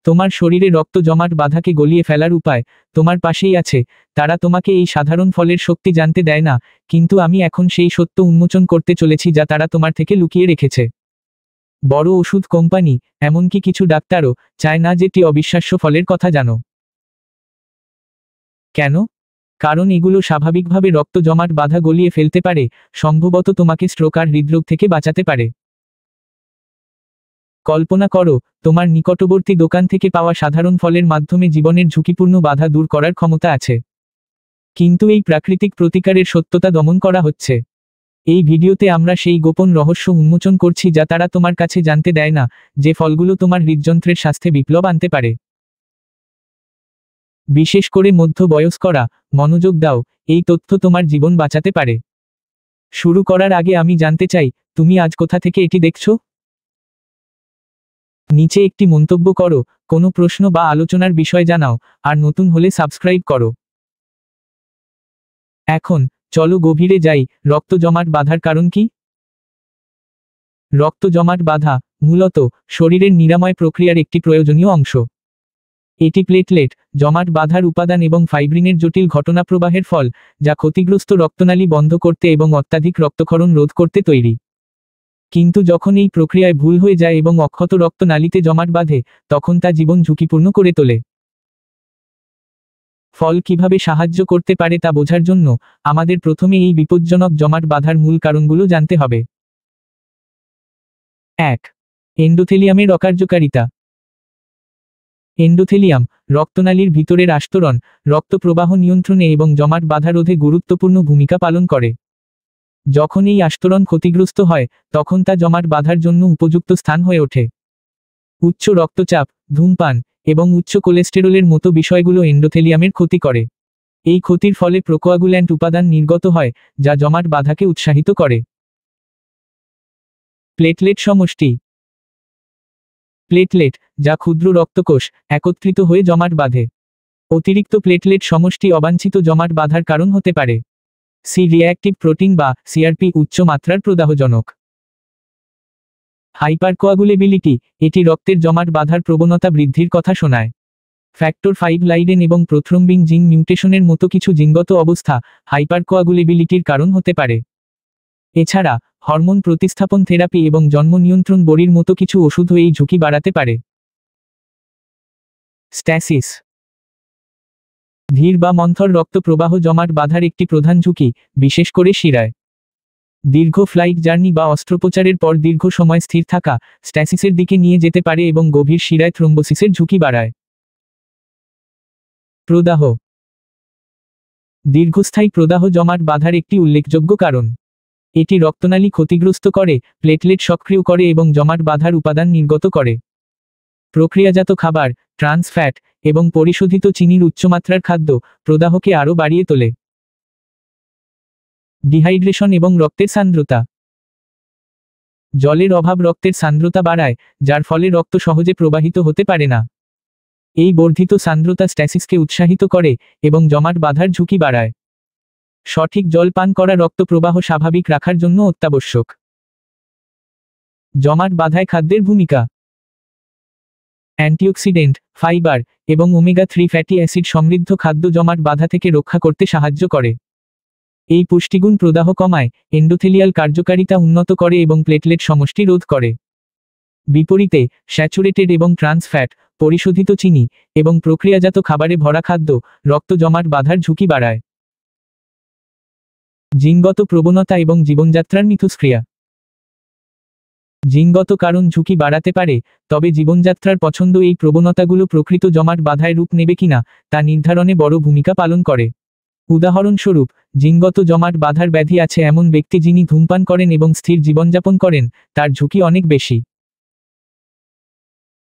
তোমার শরীরে রক্ত জমাট বাধাকে গলিয়ে ফেলার উপায় তোমার পাশেই আছে। তারা তোমাকে এই সাধারণ ফলের শক্তি জানতে দেয় না, কিন্তু আমি এখন সেই সত্য উন্মোচন করতে চলেছি যা তারা তোমার থেকে লুকিয়ে রেখেছে। বড় ওষুধ কোম্পানি, এমনকি কিছু ডাক্তারও চায় না যে তুমি অবিশ্বাস্য ফলের কথা জানো। কেন? কারণ এগুলো স্বাভাবিকভাবে রক্ত জমাট বাধা গলিয়ে ফেলতে পারে, সম্ভবত তোমাকে স্ট্রোক আর হৃদরোগ থেকে বাঁচাতে পারে। কল্পনা করো, তোমার নিকটবর্তী দোকান থেকে পাওয়া সাধারণ ফলের মাধ্যমে জীবনের ঝুঁকিপূর্ণ বাধা দূর করার ক্ষমতা আছে। কিন্তু এই প্রাকৃতিক প্রতিকারের সত্যতা দমন করা হচ্ছে। এই ভিডিওতে আমরা সেই গোপন রহস্য উন্মোচন করছি যা তারা তোমার কাছে জানতে দেয় না, যে ফলগুলো তোমার হৃদযন্ত্রের স্বাস্থ্যে বিপ্লব আনতে পারে। বিশেষ করে মধ্যবয়স্করা, মনোযোগ দাও, এই তথ্য তোমার জীবন বাঁচাতে পারে। শুরু করার আগে আমি জানতে চাই, তুমি আজ কোথা থেকে এটি দেখছো? নিচে একটি মন্তব্য করো, কোনো প্রশ্ন বা আলোচনার বিষয় জানাও, আর নতুন হলে সাবস্ক্রাইব করো। এখন চলো গভীরে যাই। রক্ত জমাট বাঁধার কারণ কি? রক্ত জমাট বাঁধা মূলত শরীরের নিরাময় প্রক্রিয়ার একটি প্রয়োজনীয় অংশ। এটি প্লেটলেট জমাট বাঁধার উপাদান এবং ফাইব্রিনের জটিল ঘটনাপ্রবাহের ফল, যা ক্ষতিগ্রস্ত রক্তনালী বন্ধ করতে এবং অত্যাধিক রক্তক্ষরণ রোধ করতে তৈরি। কিন্তু যখন এই প্রক্রিয়ায় ভুল হয়ে যায় এবং অক্ষত রক্তনালীতে জমাট বাঁধে, তখন তা জীবন ঝুঁকিপূর্ণ করে তোলে। ফল কিভাবে সাহায্য করতে পারে তা বোঝার জন্য আমাদের প্রথমে এই বিপজ্জনক জমাট বাঁধার মূল কারণগুলো জানতে হবে। 1. এন্ডোথেলিয়ামের অকার্যকারিতা। এন্ডোথেলিয়াম রক্তনালীর ভিতরের আস্তরণ, রক্ত প্রবাহ নিয়ন্ত্রণে এবং জমাট বাঁধা রোধে গুরুত্বপূর্ণ ভূমিকা পালন করে। যখন এই আস্তরণ ক্ষতিগ্রস্ত হয়, তখন তা জমাট বাঁধার জন্য উপযুক্ত স্থান হয়ে ওঠে। উচ্চ রক্তচাপ, ধূমপান এবং উচ্চ কোলেস্টেরলের মতো বিষয়গুলো এন্ডোথেলিয়ামের ক্ষতি করে। এই ক্ষতির ফলে প্রোকোয়াগুল্যান্ট উপাদান নির্গত হয়, যা জমাট বাঁধাকে উৎসাহিত করে। প্লেটলেট সমষ্টি। প্লেটলেট, যা ক্ষুদ্র রক্তকোষ, একত্রিত হয়ে জমাট বাঁধে। অতিরিক্ত প্লেটলেট সমষ্টি অবাঞ্ছিত জমাট বাঁধার কারণ হতে পারে। সি রিঅ্যাক্টিভ প্রোটিন বা সিআরপি উচ্চ মাত্রার প্রদাহজনক। হাইপারকোয়াগুলেবিলিটি, এটি রক্তের জমাট বাঁধার প্রবণতা বৃদ্ধির কথা শোনায়। ফ্যাক্টর 5 লাইডেন এবং প্রোথ্রম্বিন জিন মিউটেশনের মতো কিছু জিনগত অবস্থা হাইপারকোয়াগুলেবিলিটির কারণ হতে পারে। এছাড়া হরমোন প্রতিস্থাপন থেরাপি এবং জন্ম নিয়ন্ত্রণ বড়ির মতো কিছু ওষুধও এই ঝুঁকি বাড়াতে পারে। স্ট্যাসিস। ধীর বা মন্থর রক্ত প্রবাহ জমাট বাঁধার একটি প্রধান ঝুঁকি, বিশেষ করে শিরায়। দীর্ঘ ফ্লাইট জার্নি বা অস্ত্রোপচারের পর দীর্ঘ সময় স্থির থাকা স্ট্যাসিসের দিকে নিয়ে যেতে পারে এবং গভীর শিরায় থ্রোম্বোসিসের ঝুঁকি বাড়ায়। প্রদাহ। দীর্ঘস্থায়ী প্রদাহ জমাট বাঁধার একটি উল্লেখযোগ্য কারণ। এটি রক্তনালী ক্ষতিগ্রস্ত করে, প্লেটলেট সক্রিয় করে এবং জমাট বাঁধার উপাদান নির্গত করে। প্রক্রিয়াজাত খাবার, ট্রান্স ফ্যাট এবং পরিশোধিত চিনির উচ্চমাত্রার খাদ্য প্রদাহকে আরও বাড়িয়ে তোলে। ডিহাইড্রেশন এবং রক্তের সান্দ্রতা। জলের অভাব রক্তের সান্দ্রতা বাড়ায়, যার ফলে রক্ত সহজে প্রবাহিত হতে পারে না। এই বর্ধিত সান্দ্রতা স্ট্যাসিসকে উৎসাহিত করে এবং জমাট বাঁধার ঝুঁকি বাড়ায়। সঠিক জল পান করা রক্ত প্রবাহ স্বাভাবিক রাখার জন্য অত্যাবশ্যক। জমাট বাঁধায় খাদ্যের ভূমিকা। অ্যান্টিঅক্সিডেন্ট, ফাইবার এবং ওমেগা-3 ফ্যাটি অ্যাসিড সমৃদ্ধ খাদ্য জমাট বাঁধা থেকে রক্ষা করতে সাহায্য করে। এই পুষ্টিগুণ প্রদাহ কমায়, এন্ডোথেলিয়াল কার্যকারিতা উন্নত করে এবং প্লেটলেট সমষ্টি রোধ করে। বিপরীতে স্যাচুরেটেড এবং ট্রান্স ফ্যাট, পরিশোধিত চিনি এবং প্রক্রিয়াজাত খাবারে ভরা খাদ্য রক্ত জমাট বাঁধার ঝুঁকি বাড়ায়। জিনগত প্রবণতা এবং জীবনযাত্রার মিথস্ক্রিয়া। জিনগত কারণ ঝুঁকি বাড়াতে পারে, তবে জীবনযাত্রার পছন্দ এই প্রবণতাগুলো প্রকৃত জমাট বাঁধায় রূপ নেবে কিনা তা নির্ধারণে বড় ভূমিকা পালন করে। উদাহরণস্বরূপ, জিনগত জমাট বাঁধার ব্যাধি আছে এমন ব্যক্তি যিনি ধূমপান করেন এবং স্থির জীবনযাপন করেন, তার ঝুঁকি অনেক বেশি।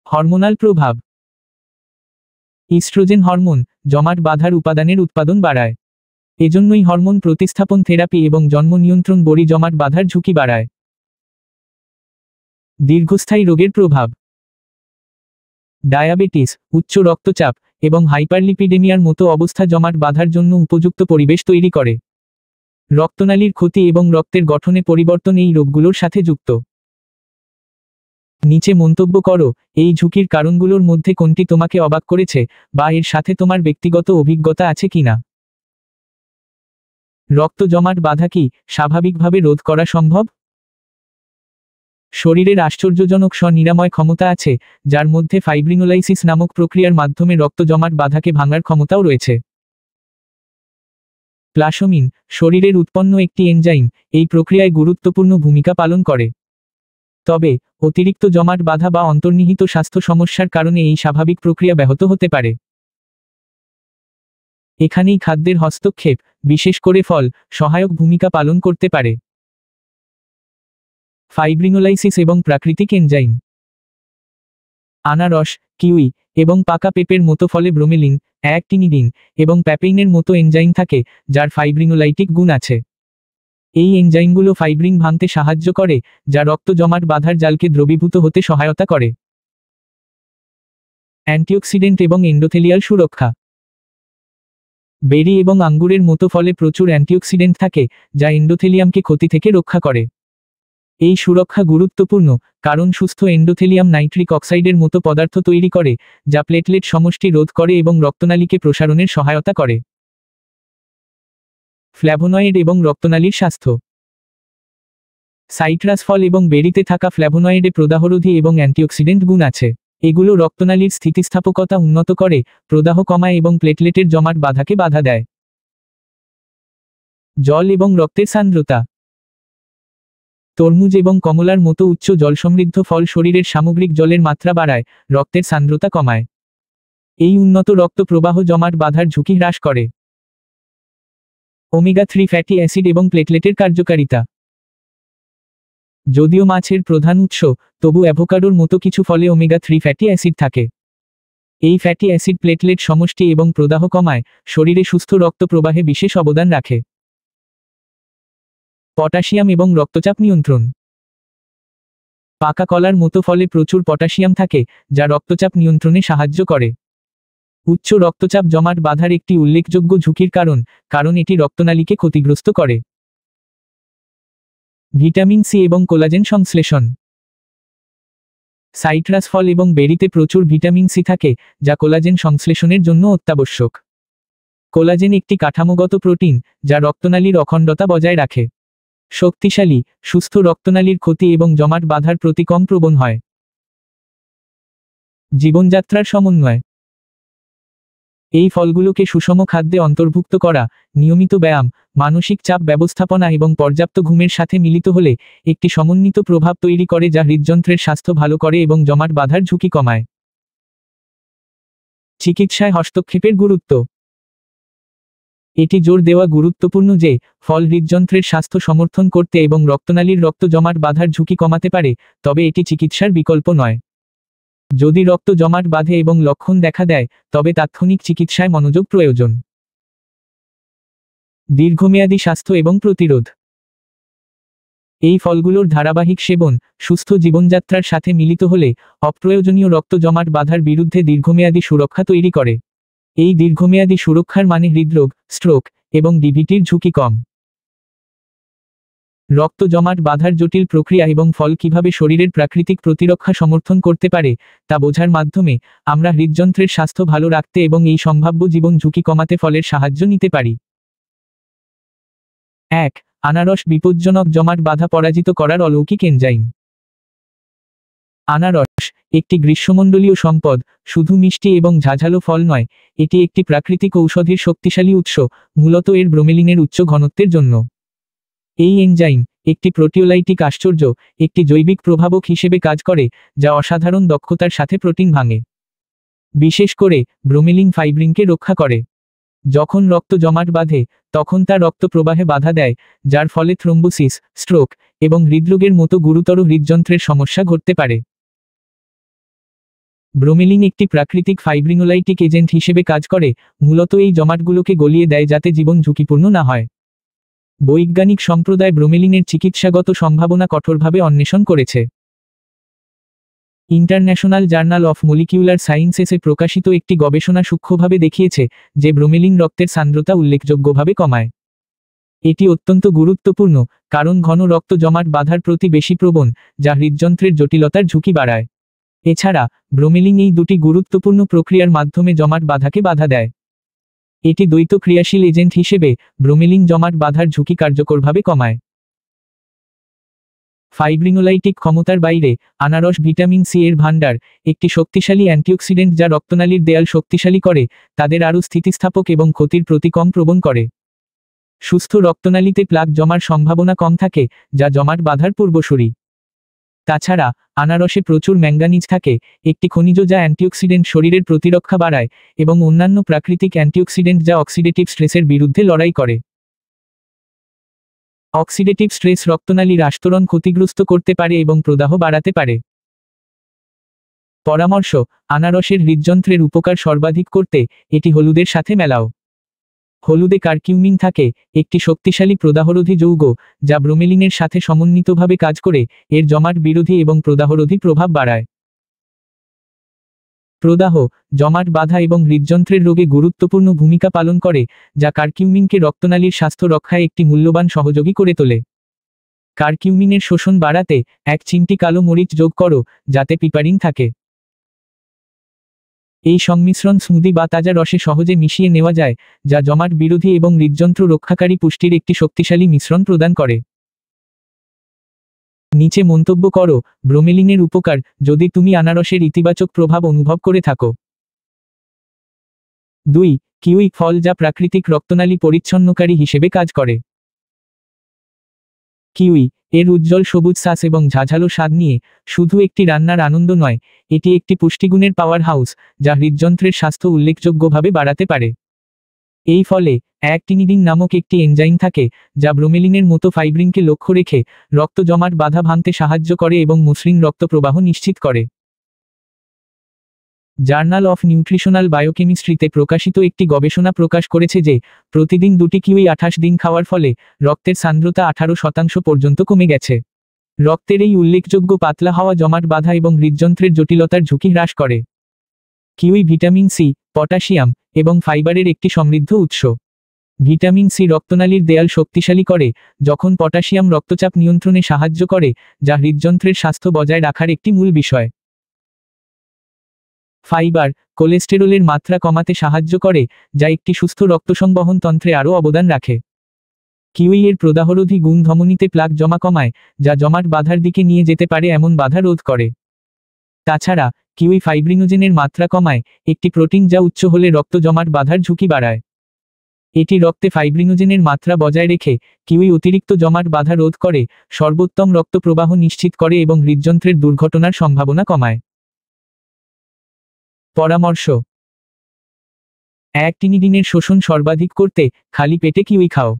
হরমোনাল প্রভাব। ইস্ট্রোজেন হরমোন জমাট বাঁধার উপাদানের উৎপাদন বাড়ায়। এজন্যই হরমোন প্রতিস্থাপন থেরাপি এবং জন্ম নিয়ন্ত্রণ বড়ি জমাট বাঁধার ঝুঁকি বাড়ায়। দীর্ঘস্থায়ী রোগের প্রভাব। ডায়াবেটিস, উচ্চ রক্তচাপ এবং হাইপারলিপিডেমিয়ার মতো অবস্থা জমাট বাঁধার জন্য উপযুক্ত পরিবেশ তৈরি করে। রক্তনালীর ক্ষতি এবং রক্তের গঠনে পরিবর্তন এই রোগগুলোর সাথে যুক্ত। নিচে মন্তব্য করো, এই ঝুঁকির কারণগুলোর মধ্যে কোনটি তোমাকে অবাক করেছে বা এর সাথে তোমার ব্যক্তিগত অভিজ্ঞতা আছে কিনা। রক্ত জমাট বাঁধা কি স্বাভাবিকভাবে রোধ করা সম্ভব? শরীরের আশ্চর্যজনক স্ব-নিরাময় ক্ষমতা আছে, যার মধ্যে ফাইব্রিনোলাইসিস নামক প্রক্রিয়ার মাধ্যমে রক্ত জমাট বাঁধাকে ভাঙার ক্ষমতাও রয়েছে। প্লাসমিন শরীরের উৎপন্ন একটি এনজাইম, এই প্রক্রিয়ায় গুরুত্বপূর্ণ ভূমিকা পালন করে। তবে অতিরিক্ত জমাট বাঁধা বা অন্তর্নিহিত স্বাস্থ্য সমস্যার কারণে এই স্বাভাবিক প্রক্রিয়া ব্যাহত হতে পারে। এখানেই খাদ্যের হস্তক্ষেপ, বিশেষ করে ফল, সহায়ক ভূমিকা পালন করতে পারে। ফাইব্রিনোলাইসিস এবং প্রাকৃতিক এনজাইম। আনারস, কিউই এবং পাকা পেঁপের মতো ফলে ব্রোমেলিন, অ্যাক্টিনিডিন এবং প্যাপেইনের মতো এনজাইম থাকে, যার ফাইব্রিনোলাইটিক গুণ আছে। এই এনজাইমগুলো ফাইব্রিন ভাঙতে সাহায্য করে, যা রক্ত জমাট বাঁধার জালকে দ্রবীভূত হতে সহায়তা করে। অ্যান্টিঅক্সিডেন্ট এবং এন্ডোথেলিয়াল সুরক্ষা। বেরি এবং আঙ্গুরের মতো ফলে প্রচুর অ্যান্টিঅক্সিডেন্ট থাকে, যা এন্ডোথেলিয়ামকে ক্ষতি থেকে রক্ষা করে। এই সুরক্ষা গুরুত্বপূর্ণ কারণ সুস্থ এন্ডোথেলিয়াম নাইট্রিক অক্সাইডের মতো পদার্থ তৈরি করে, যা প্লেটলেট সমষ্টি রোধ করে এবং রক্তনালীকে প্রসারণের সহায়তা করে। ফ্ল্যাভোনয়েড এবং রক্তনালীর স্বাস্থ্য। সাইট্রাস ফল এবং বেরিতে থাকা ফ্ল্যাভোনয়েডে প্রদাহরোধী এবং অ্যান্টিঅক্সিডেন্ট গুণ আছে। এগুলো রক্তনালীর স্থিতিস্থাপকতা উন্নত করে, প্রদাহ কমায় এবং প্লেটলেটের জমাট বাঁধাকে বাধা দেয়। জল এবং রক্তের সান্দ্রতা। তরমুজ এবং কমলার মতো উচ্চ জলসমৃদ্ধ ফল শরীরের সামগ্রিক জলের মাত্রা বাড়ায়, রক্তের সান্দ্রতা কমায়। এই উন্নত রক্ত প্রবাহ জমাট বাঁধার ঝুঁকি হ্রাস করে। ওমেগা-3 ফ্যাটি অ্যাসিড এবং প্লেটলেটের কার্যকারিতা। যদিও মাছের প্রধান উৎস, তবু অ্যাভোকাডোর মতো কিছু ফলে ওমেগা-3 ফ্যাটি অ্যাসিড থাকে। এই ফ্যাটি অ্যাসিড প্লেটলেট সমষ্টি এবং প্রদাহ কমায়, শরীরে সুস্থ রক্ত প্রবাহে বিশেষ অবদান রাখে। পটাশিয়াম এবং রক্তচাপ নিয়ন্ত্রণ। পাকা কলার মতো ফলে প্রচুর পটাশিয়াম থাকে, যা রক্তচাপ নিয়ন্ত্রণে সাহায্য করে। উচ্চ রক্তচাপ জমাট বাঁধার একটি উল্লেখযোগ্য ঝুঁকির কারণ এটি রক্তনালীকে ক্ষতিগ্রস্ত করে। ভিটামিন সি এবং কোলাজেন সংশ্লেষণ। সাইট্রাস ফল এবং বেরিতে প্রচুর ভিটামিন সি থাকে, যা কোলাজেন সংশ্লেষণের জন্য অত্যাবশ্যক। কোলাজেন একটি কাঠামোগত প্রোটিন, যা রক্তনালীর অখণ্ডতা বজায় রাখে। শক্তিশালী, সুস্থ রক্তনালীর ক্ষতি এবং জমাট বাঁধার প্রতি কম প্রবণ হয়। জীবনযাত্রার সমন্বয়। এই ফলগুলোকে সুষম খাদ্যে অন্তর্ভুক্ত করা, নিয়মিত ব্যায়াম, মানসিক চাপ ব্যবস্থাপনা এবং পর্যাপ্ত ঘুমের সাথে মিলিত হলে একটি সমন্বিত প্রভাব তৈরি করে যা হৃদযন্ত্রের স্বাস্থ্য ভালো করে এবং জমাট বাঁধার ঝুঁকি কমায়। চিকিৎসায় হস্তক্ষেপের গুরুত্ব। এটি জোর দেওয়া গুরুত্বপূর্ণ যে ফল হৃদযন্ত্রের স্বাস্থ্য সমর্থন করতে এবং রক্তনালীর রক্ত জমাট বাঁধার ঝুঁকি কমাতে পারে, তবে এটি চিকিৎসার বিকল্প নয়। যদি রক্ত জমাট বাঁধে এবং লক্ষণ দেখা দেয়, তবে তাৎক্ষণিক চিকিৎসায় মনোযোগ প্রয়োজন। দীর্ঘমেয়াদী স্বাস্থ্য এবং প্রতিরোধ। এই ফলগুলোর ধারাবাহিক সেবন, সুস্থ জীবনযাত্রার সাথে মিলিত হলে অপ্রয়োজনীয় রক্ত জমাট বাঁধার বিরুদ্ধে দীর্ঘমেয়াদী সুরক্ষা তৈরি করে। এই দীর্ঘমেয়াদী সুরক্ষার মানে হৃদরোগ, স্ট্রোক এবং ডিভিটির ঝুঁকি কম। রক্ত জমাট বাঁধার জটিল প্রক্রিয়া এবং ফল কিভাবে শরীরের প্রাকৃতিক প্রতিরক্ষা সমর্থন করতে পারে তা বোঝার মাধ্যমে আমরা হৃদযন্ত্রের স্বাস্থ্য ভালো রাখতে এবং এই সম্ভাব্য জীবন ঝুঁকি কমাতে ফলের সাহায্য নিতে পারি। 1. আনারস বিপজ্জনক জমাট বাঁধা পরাজিত করার অলৌকিক এনজাইম। আনারস একটি গ্রীষ্মমণ্ডলীয় সম্পদ, শুধু মিষ্টি এবং ঝাঝালো ফল নয়, এটি একটি প্রাকৃতিক ঔষধির শক্তিশালী উৎস, মূলত এর ব্রোমেলিনের উচ্চ ঘনত্বের জন্য। এই এনজাইম একটি প্রোটিওলাইটিক আশ্চর্য, একটি জৈবিক প্রভাবক হিসেবে কাজ করে, যা অসাধারণ দক্ষতার সাথে প্রোটিন ভাঙে। বিশেষ করে ব্রোমেলিন ফাইব্রিনকে রক্ষা করে। যখন রক্ত জমাট বাঁধে, তখন তা রক্ত প্রবাহে বাধা দেয়, যার ফলে থ্রোম্বোসিস, স্ট্রোক এবং হৃদরোগের মতো গুরুতর হৃদযন্ত্রের সমস্যা ঘটতে পারে। ব্রোমেলিন একটি প্রাকৃতিক ফাইব্রিনোলাইটিক এজেন্ট হিসেবে কাজ করে, মূলত এই জমাটগুলোকে গলিয়ে দেয় যাতে জীবন ঝুঁকিপূর্ণ না হয়। বৈজ্ঞানিক সম্প্রদায় ব্রোমেলিনের চিকিৎসাগত সম্ভাবনা কঠোরভাবে অন্বেষণ করেছে। ইন্টারন্যাশনাল জার্নাল অফ মলিকিউলার সায়েন্সেসে প্রকাশিত একটি গবেষণা সূক্ষ্মভাবে দেখিয়েছে যে ব্রোমেলিন রক্তের সান্দ্রতা উল্লেখযোগ্যভাবে কমায়। এটি অত্যন্ত গুরুত্বপূর্ণ, কারণ ঘন রক্ত জমাট বাঁধার প্রতি বেশি প্রবণ, যা হৃদযন্ত্রের জটিলতার ঝুঁকি বাড়ায়। এছাড়া ব্রোমেলিন এই দুটি গুরুত্বপূর্ণ প্রক্রিয়ার মাধ্যমে জমাট বাঁধাকে বাধা দেয়। এটি দ্বৈত ক্রিয়াশীল এজেন্ট হিসেবে ব্রোমেলিন জমাট বাঁধার ঝুঁকি কার্যকরভাবে কমায়। ফাইব্রিনোলাইটিক ক্ষমতার বাইরে আনারস ভিটামিন সি এর ভাণ্ডার, একটি শক্তিশালী অ্যান্টিঅক্সিডেন্ট যা রক্তনালীর দেয়াল শক্তিশালী করে, তাদের আরও স্থিতিস্থাপক এবং ক্ষতির প্রতি কম প্রবণ করে। সুস্থ রক্তনালীতে প্লাক জমার সম্ভাবনা কম থাকে, যা জমাট বাঁধার পূর্বসূরি। তাছাড়া আনারসে প্রচুর ম্যাঙ্গানিজ থাকে, একটি খনিজ যা অ্যান্টিঅক্সিডেন্ট শরীরের প্রতিরক্ষা বাড়ায়, এবং অন্যান্য প্রাকৃতিক অ্যান্টিঅক্সিডেন্ট যা অক্সিডেটিভ স্ট্রেসের বিরুদ্ধে লড়াই করে। অক্সিডেটিভ স্ট্রেস রক্তনালীর আস্তরণ ক্ষতিগ্রস্ত করতে পারে এবং প্রদাহ বাড়াতে পারে। পরামর্শ: আনারসের হৃদযন্ত্রের উপকার সর্বাধিক করতে এটি হলুদের সাথে মেলাও। হলুদে কারকিউমিন থাকে, একটি শক্তিশালী প্রদাহরোধী যৌগ, যা ব্রোমেলিনের সাথে সমন্বিতভাবে কাজ করে এর জমাট বিরোধী এবং প্রদাহরোধী প্রভাব বাড়ায়। প্রদাহ, জমাট বাঁধা এবং হৃদযন্ত্রের রোগে গুরুত্বপূর্ণ ভূমিকা পালন করে, যা কারকিউমিনকে রক্তনালীর স্বাস্থ্য রক্ষায় একটি মূল্যবান সহযোগী করে তোলে। কারকিউমিনের শোষণ বাড়াতে 1 চিমটি কালো মরিচ যোগ করো, যাতে পিপারিন থাকে। এই সংমিশ্রণ স্মুদি বা তাজা রসে সহজে মিশিয়ে নেওয়া যায়, যা জমাট বিরোধী এবং হৃদযন্ত্র রক্ষাকারী পুষ্টির একটি শক্তিশালী মিশ্রণ প্রদান করে। নিচে মন্তব্য করো: ব্রোমেলিনের উপকার যদি তুমি আনারসের ইতিবাচক প্রভাব অনুভব করে থাকো। 2. কিউই ফল যা প্রাকৃতিক রক্তনালী পরিচ্ছন্নকারী হিসেবে কাজ করে। কিউই এর উজ্জ্বল সবুজ শ্বাস এবং ঝাঝালো স্বাদ নিয়ে শুধু একটি রান্নার আনন্দ নয়, এটি একটি পুষ্টিগুণের পাওয়ার হাউস, যা হৃদযন্ত্রের স্বাস্থ্য উল্লেখযোগ্যভাবে বাড়াতে পারে। এই ফলে অ্যাক্টিনিডিন নামক একটি এনজাইম থাকে, যা ব্রোমেলিনের মতো ফাইব্রিনকে লক্ষ্য রেখে রক্ত জমাট বাধা ভাঙতে সাহায্য করে এবং মসৃণ রক্ত প্রবাহ নিশ্চিত করে। জার্নাল অফ নিউট্রিশনাল বায়োকেমিস্ট্রিতে প্রকাশিত একটি গবেষণা প্রকাশ করেছে যে প্রতিদিন 2টি কিউই 28 দিন খাওয়ার ফলে রক্তের সান্দ্রতা 18% পর্যন্ত কমে গেছে। রক্তের এই উল্লেখযোগ্য পাতলা হওয়া জমাট বাঁধা এবং হৃদযন্ত্রের জটিলতার ঝুঁকি হ্রাস করে। কিউই ভিটামিন সি, পটাশিয়াম এবং ফাইবারের একটি সমৃদ্ধ উৎস। ভিটামিন সি রক্তনালীর দেয়াল শক্তিশালী করে, যখন পটাশিয়াম রক্তচাপ নিয়ন্ত্রণে সাহায্য করে, যা হৃদযন্ত্রের স্বাস্থ্য বজায় রাখার একটি মূল বিষয়। ফাইবার কোলেস্টেরলের মাত্রা কমাতে সাহায্য করে, যা একটি সুস্থ রক্তসংবহন তন্ত্রে আরও অবদান রাখে। কিউই এর প্রদাহরোধী গুণ ধমনীতে প্লাক জমা কমায়, যা জমাট বাঁধার দিকে নিয়ে যেতে পারে এমন বাধা রোধ করে। তাছাড়া কিউই ফাইব্রিনোজেনের মাত্রা কমায়, একটি প্রোটিন যা উচ্চ হলে রক্ত জমাট বাঁধার ঝুঁকি বাড়ায়। এটি রক্তে ফাইব্রিনোজেনের মাত্রা বজায় রেখে কিউই অতিরিক্ত জমাট বাধা রোধ করে, সর্বোত্তম রক্ত প্রবাহ নিশ্চিত করে এবং হৃদযন্ত্রের দুর্ঘটনার সম্ভাবনা কমায়। পরামর্শ: অ্যাক্টিনিডিনের শোষণ সর্বাধিক করতে খালি পেটে কিউই খাও।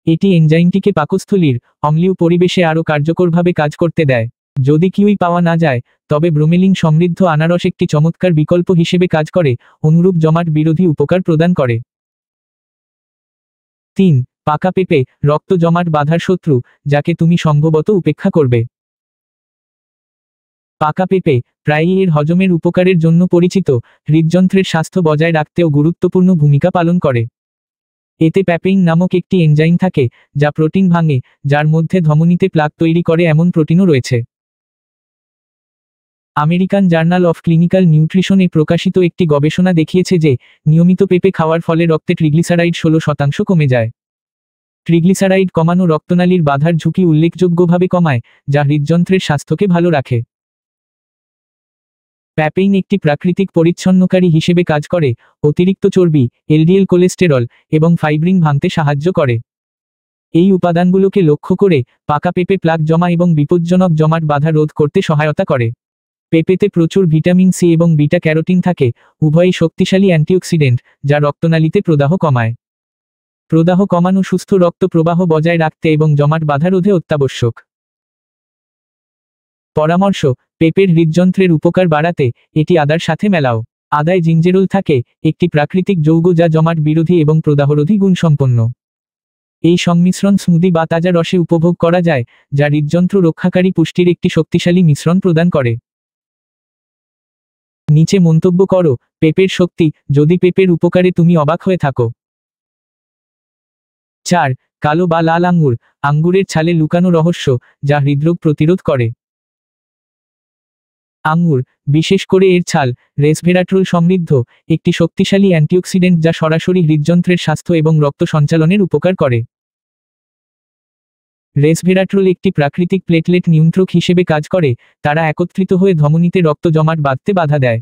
এটি এনজাইমটিকে পাকস্থলীর অম্লীয় পরিবেশে আরও কার্যকরভাবে কাজ করতে দেয়। যদি কিউই পাওয়া না যায়, তবে ব্রোমেলিন সমৃদ্ধ আনারস একটি চমৎকার বিকল্প হিসেবে কাজ করে, অনুরূপ জমাট বিরোধী উপকার প্রদান করে। 3. পাকা পেঁপে, রক্ত জমাট বাঁধার শত্রু, যাকে তুমি সম্ভবত উপেক্ষা করবে। পাকা পেঁপে প্রায়ই এর হজমের উপকারের জন্য পরিচিত, হৃদযন্ত্রের স্বাস্থ্য বজায় রাখতেও গুরুত্বপূর্ণ ভূমিকা পালন করে। এতে প্যাপেইন নামক একটি এনজাইম থাকে, যা প্রোটিন ভাঙে, যার মধ্যে ধমনীতে প্লাক তৈরি করে এমন প্রোটিনও রয়েছে। আমেরিকান জার্নাল অফ ক্লিনিক্যাল নিউট্রিশনে প্রকাশিত একটি গবেষণা দেখিয়েছে যে নিয়মিত পেঁপে খাওয়ার ফলে রক্তে ট্রিগ্লিসারাইড 16% কমে যায়। ট্রিগ্লিসারাইড কমানো রক্তনালীর বাধার ঝুঁকি উল্লেখযোগ্যভাবে কমায়, যা হৃদযন্ত্রের স্বাস্থ্যকে ভালো রাখে। প্যাপেইন একটি প্রাকৃতিক পরিচ্ছন্নকারী হিসেবে কাজ করে, অতিরিক্ত চর্বি, এলডিএল কোলেস্টেরল এবং ফাইব্রিন ভাঙতে সাহায্য করে। এই উপাদানগুলোকে লক্ষ্য করে পাকা পেঁপে প্লাক জমা এবং বিপজ্জনক জমাট বাধা রোধ করতে সহায়তা করে। পেঁপেতে প্রচুর ভিটামিন সি এবং বিটা ক্যারোটিন থাকে, উভয়ই শক্তিশালী অ্যান্টিঅক্সিডেন্ট, যা রক্তনালীতে প্রদাহ কমায়। প্রদাহ কমানো সুস্থ রক্ত প্রবাহ বজায় রাখতে এবং জমাট বাধা রোধে অত্যাবশ্যক। পরামর্শ: পেঁপের হৃদযন্ত্রের উপকার বাড়াতে এটি আদার সাথে মেলাও। আদায় জিঞ্জেরোল থাকে, একটি প্রাকৃতিক যৌগ যা জমাট বিরোধী এবং প্রদাহরোধী গুণসম্পন্ন। এই সংমিশ্রণ স্মুদি বা তাজা রসে উপভোগ করা যায়, যা হৃদযন্ত্র রক্ষাকারী পুষ্টির একটি শক্তিশালী মিশ্রণ প্রদান করে। নিচে মন্তব্য করো: পেঁপের শক্তি যদি পেঁপের উপকারে তুমি অবাক হয়ে থাকো। 4. কালো বা লাল আঙ্গুর, আঙ্গুরের ছালে লুকানো রহস্য, যা হৃদরোগ প্রতিরোধ করে। আঙ্গুর, বিশেষ করে এর ছাল, রেসভেরাট্রল সমৃদ্ধ, একটি শক্তিশালী অ্যান্টিঅক্সিডেন্ট যা সরাসরি হৃদযন্ত্রের স্বাস্থ্য এবং রক্ত সঞ্চালনের উপকার করে। রেসভেরাট্রল একটি প্রাকৃতিক প্লেটলেট নিয়ন্ত্রক হিসেবে কাজ করে, তারা একত্রিত হয়ে ধমনীতে রক্ত জমাট বাঁধতে বাধা দেয়।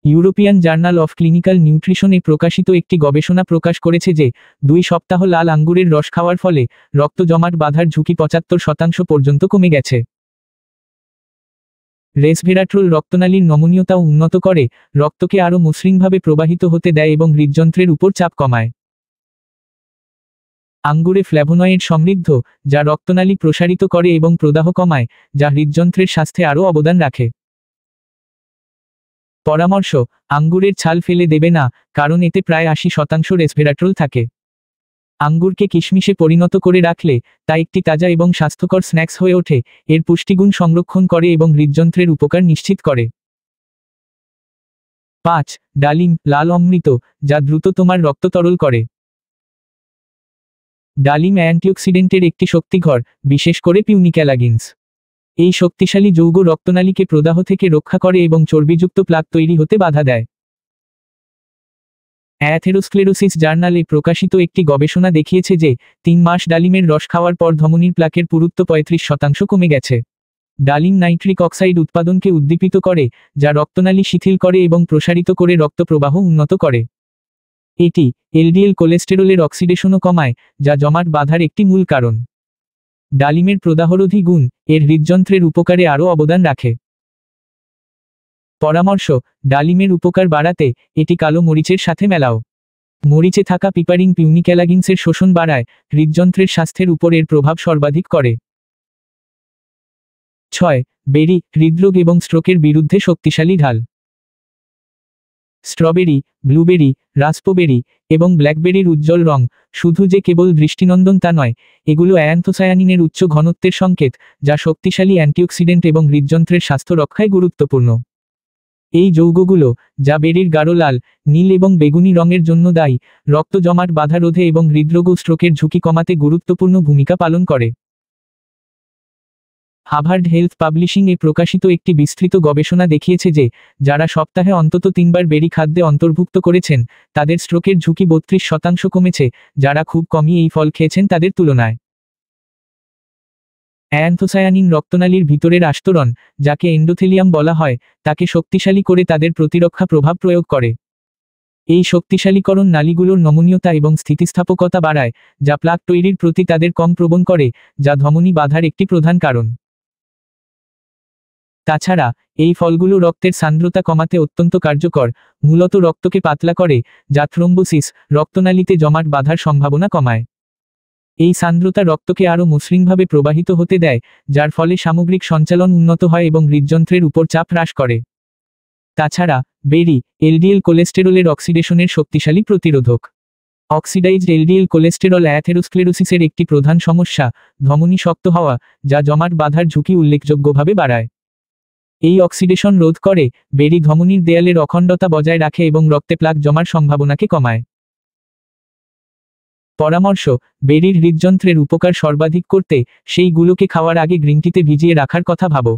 ইউরোপিয়ান জার্নাল অফ ক্লিনিক্যাল নিউট্রিশনে প্রকাশিত একটি গবেষণা প্রকাশ করেছে যে 2 সপ্তাহ লাল আঙ্গুরের রস খাওয়ার ফলে রক্ত জমাট বাঁধার ঝুঁকি 75% পর্যন্ত কমে গেছে। রেসভেরাট্রল রক্তনালীর নমনীয়তাও উন্নত করে, রক্তকে আরও মসৃণভাবে প্রবাহিত হতে দেয় এবং হৃদযন্ত্রের উপর চাপ কমায়। আঙ্গুরে ফ্ল্যাভোনয়েড সমৃদ্ধ, যা রক্তনালী প্রসারিত করে এবং প্রদাহ কমায়, যা হৃদযন্ত্রের স্বাস্থ্যে আরও অবদান রাখে। পরামর্শ: আঙ্গুরের ছাল ফেলে দেবে না, কারণ এতে প্রায় 80% রেসভেরাট্রল থাকে। আঙ্গুরকে কিশমিশে পরিণত করে রাখলে তা একটি তাজা এবং স্বাস্থ্যকর স্ন্যাক্স হয়ে ওঠে, এর পুষ্টিগুণ সংরক্ষণ করে এবং হৃদযন্ত্রের উপকার নিশ্চিত করে। 5. ডালিম, লাল অমৃত, যা দ্রুত তোমার রক্ত তরল করে। ডালিম অ্যান্টিঅক্সিডেন্টের একটি শক্তিঘর, বিশেষ করে পিউনিক্যালাগিনস। এই শক্তিশালী যৌগ রক্তনালীকে প্রদাহ থেকে রক্ষা করে এবং চর্বিযুক্ত প্লাক তৈরি হতে বাধা দেয়। অ্যাথেরোস্ক্লেরোসিস জার্নালে প্রকাশিত একটি গবেষণা দেখিয়েছে যে 3 মাস ডালিমের রস খাওয়ার পর ধমনীর প্লাকের পুরুত্ব 35% কমে গেছে। ডালিম নাইট্রিক অক্সাইড উৎপাদনকে উদ্দীপিত করে, যা রক্তনালী শিথিল করে এবং প্রসারিত করে রক্ত প্রবাহ উন্নত করে। এটি এলডিএল কোলেস্টেরলের অক্সিডেশনও কমায়, যা জমাট বাঁধার একটি মূল কারণ। ডালিমের প্রদাহরোধী গুণ এর হৃদযন্ত্রের উপকারে আরও অবদান রাখে। পরামর্শ: ডালিমের উপকার বাড়াতে এটি কালো মরিচের সাথে মেলাও। মরিচে থাকা পিপারিন পিউনিক্যালাগিনসের শোষণ বাড়ায়, হৃদযন্ত্রের স্বাস্থ্যের উপর এর প্রভাব সর্বাধিক করে। 6. বেরি, হৃদরোগ এবং স্ট্রোকের বিরুদ্ধে শক্তিশালী ঢাল। স্ট্রবেরি, ব্লুবেরি, রাস্পবেরি এবং ব্ল্যাকবেরির উজ্জ্বল রং শুধু যে কেবল দৃষ্টিনন্দন তা নয়, এগুলো অ্যান্থোসায়ানিনের উচ্চ ঘনত্বের সংকেত, যা শক্তিশালী অ্যান্টিঅক্সিডেন্ট এবং হৃদযন্ত্রের স্বাস্থ্য রক্ষায় গুরুত্বপূর্ণ। এই যৌগগুলো, যা বেরির গাঢ় লাল, নীল এবং বেগুনি রঙের জন্য দায়ী, রক্ত জমাট বাধা রোধে এবং হৃদরোগ ও স্ট্রোকের ঝুঁকি কমাতে গুরুত্বপূর্ণ ভূমিকা পালন করে। হার্ভার্ড হেলথ পাবলিশিং-এ প্রকাশিত একটি বিস্তৃত গবেষণা দেখিয়েছে যে যারা সপ্তাহে অন্তত 3 বার বেরি খাদ্যে অন্তর্ভুক্ত করেছেন, তাদের স্ট্রোকের ঝুঁকি 32% কমেছে, যারা খুব কমই এই ফল খেয়েছেন তাদের তুলনায়। অ্যান্থোসায়ানিন রক্তনালীর ভিতরের আস্তরণ, যাকে এন্ডোথেলিয়াম বলা হয়, তাকে শক্তিশালী করে তাদের প্রতিরক্ষা প্রভাব প্রয়োগ করে। এই শক্তিশালীকরণ নালীগুলোর নমনীয়তা এবং স্থিতিস্থাপকতা বাড়ায়, যা প্লাক তৈরির প্রতি তাদের কম প্রবণ করে, যা ধমনী বাধার একটি প্রধান কারণ। তাছাড়া এই ফলগুলো রক্তের সান্দ্রতা কমাতে অত্যন্ত কার্যকর, মূলত রক্তকে পাতলা করে, যা থ্রোম্বোসিস, রক্তনালীতে জমাট বাঁধার সম্ভাবনা কমায়। এই সান্দ্রতা রক্তকে আরও মসৃণভাবে প্রবাহিত হতে দেয়, যার ফলে সামগ্রিক সঞ্চালন উন্নত হয় এবং হৃদযন্ত্রের উপর চাপ হ্রাস করে। তাছাড়া বেরি এলডিএল কোলেস্টেরলের অক্সিডেশনের শক্তিশালী প্রতিরোধক। অক্সিডাইজড এলডিএল কোলেস্টেরল অ্যাথেরোস্ক্লেরোসিসের একটি প্রধান সমস্যা, ধমনী শক্ত হওয়া, যা জমাট বাঁধার ঝুঁকি উল্লেখযোগ্যভাবে বাড়ায়। এই অক্সিডেশন রোধ করে, বেরি ধমনীর দেয়ালের অখণ্ডতা বজায় রাখে এবং রক্তে প্লাক জমার সম্ভাবনাকে কমায়। পরামর্শ: বেরির হৃদযন্ত্রের উপকার সর্বাধিক করতে সেইগুলোকে খাওয়ার আগে গ্রিন টিতে ভিজিয়ে রাখার কথা ভাবো।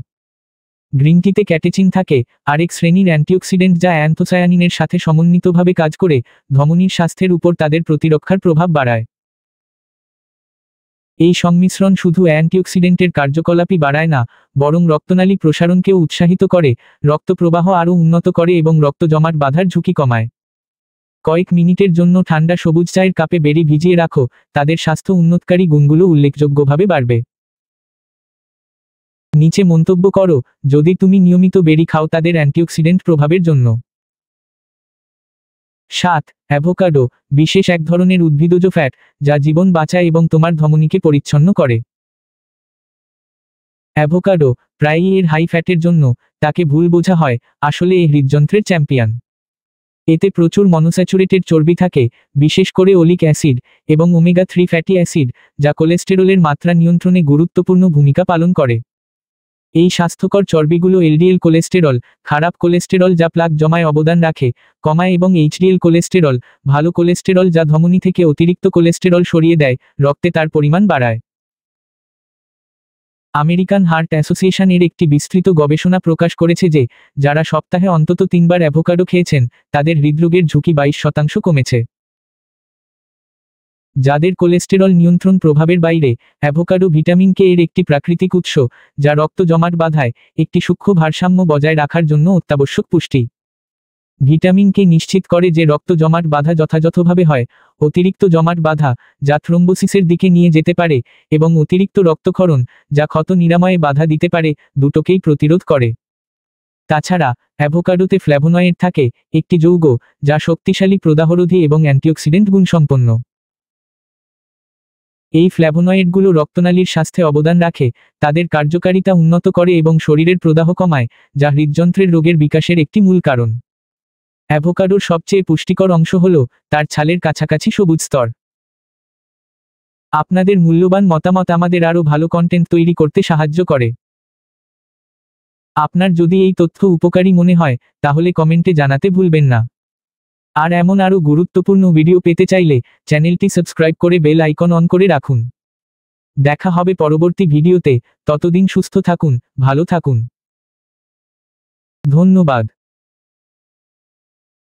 গ্রিন টিতে ক্যাটেচিন থাকে, আরেক শ্রেণীর অ্যান্টিঅক্সিডেন্ট যা অ্যান্থোসায়ানিনের সাথে সমন্বিতভাবে কাজ করে ধমনীর স্বাস্থ্যের উপর তাদের প্রতিরক্ষার প্রভাব বাড়ায়। এই সংমিশ্রণ শুধু অ্যান্টিঅক্সিডেন্টের কার্যকলাপই বাড়ায় না, বরং রক্তনালী প্রসারণকেও উৎসাহিত করে, রক্ত প্রবাহ আরও উন্নত করে এবং রক্ত জমাট বাঁধার ঝুঁকি কমায়। কয়েক মিনিটের জন্য ঠান্ডা সবুজ চায়ের কাপে বেরি ভিজিয়ে রাখো, তাদের স্বাস্থ্য উন্নতকারী গুণগুলো উল্লেখযোগ্যভাবে বাড়বে। নিচে মন্তব্য করো যদি তুমি নিয়মিত বেরি খাও তাদের অ্যান্টিঅক্সিডেন্ট প্রভাবের জন্য। 7. অ্যাভোকাডো, বিশেষ এক ধরনের উদ্ভিদজ ফ্যাট, যা জীবন বাঁচায় এবং তোমার ধমনীকে পরিচ্ছন্ন করে। অ্যাভোকাডো, প্রায়ই এর হাই ফ্যাটের জন্য তাকে ভুল বোঝা হয়, আসলে এই হৃদযন্ত্রের চ্যাম্পিয়ন। এতে প্রচুর মনোস্যাচুরেটেড চর্বি থাকে, বিশেষ করে ওলিক অ্যাসিড এবং ওমেগা-3 ফ্যাটি অ্যাসিড, যা কোলেস্টেরলের মাত্রা নিয়ন্ত্রণে গুরুত্বপূর্ণ ভূমিকা পালন করে। এই স্বাস্থ্যকর চর্বিগুলো এলডিএল কোলেস্টেরল, খারাপ কোলেস্টেরল যা প্লাক জমায় অবদান রাখে, কমায়, এবং এইচডিএল কোলেস্টেরল, ভালো কোলেস্টেরল যা ধমনী থেকে অতিরিক্ত কোলেস্টেরল সরিয়ে দেয়, রক্তে তার পরিমাণ বাড়ায়। আমেরিকান হার্ট অ্যাসোসিয়েশন এর একটি বিস্তৃত গবেষণা প্রকাশ করেছে যে যারা সপ্তাহে অন্তত 3 বার অ্যাভোকাডো খেয়েছেন তাদের হৃদরোগের ঝুঁকি 22% কমেছে। যাদের কোলেস্টেরল নিয়ন্ত্রণ প্রভাবের বাইরে, অ্যাভোকাডো ভিটামিন কে এর একটি প্রাকৃতিক উৎস, যা রক্ত জমাট বাঁধায় একটি সূক্ষ্ম ভারসাম্য বজায় রাখার জন্য অত্যাবশ্যক পুষ্টি। ভিটামিন কে নিশ্চিত করে যে রক্ত জমাট বাঁধা যথাযথভাবে হয়, অতিরিক্ত জমাট বাঁধা যা থ্রোম্বোসিসের দিকে নিয়ে যেতে পারে, এবং অতিরিক্ত রক্তক্ষরণ যা ক্ষত নিরাময়ে বাধা দিতে পারে, দুটোকেই প্রতিরোধ করে। তাছাড়া অ্যাভোকাডোতে ফ্ল্যাভোনয়েড থাকে, একটি যৌগ যা শক্তিশালী প্রদাহরোধী এবং অ্যান্টিঅক্সিডেন্ট গুণসম্পন্ন। এই ফ্ল্যাভোনয়েডগুলো রক্তনালীর স্বাস্থ্যে অবদান রাখে, তাদের কার্যকারিতা উন্নত করে এবং শরীরের প্রদাহ কমায়, যা হৃদযন্ত্রের রোগের বিকাশের একটি মূল কারণ। অ্যাভোকাডোর সবচেয়ে পুষ্টিকর অংশ হল তার ছালের কাছাকাছি সবুজ স্তর। আপনাদের মূল্যবান মতামত আমাদের আরও ভালো কন্টেন্ট তৈরি করতে সাহায্য করে। আপনার যদি এই তথ্য উপকারী মনে হয় তাহলে কমেন্টে জানাতে ভুলবেন না। আর এমন আরও গুরুত্বপূর্ণ ভিডিও পেতে চাইলে চ্যানেলটি সাবস্ক্রাইব করে বেল আইকন অন করে রাখুন। দেখা হবে পরবর্তী ভিডিওতে, ততদিন সুস্থ থাকুন, ভালো থাকুন। ধন্যবাদ।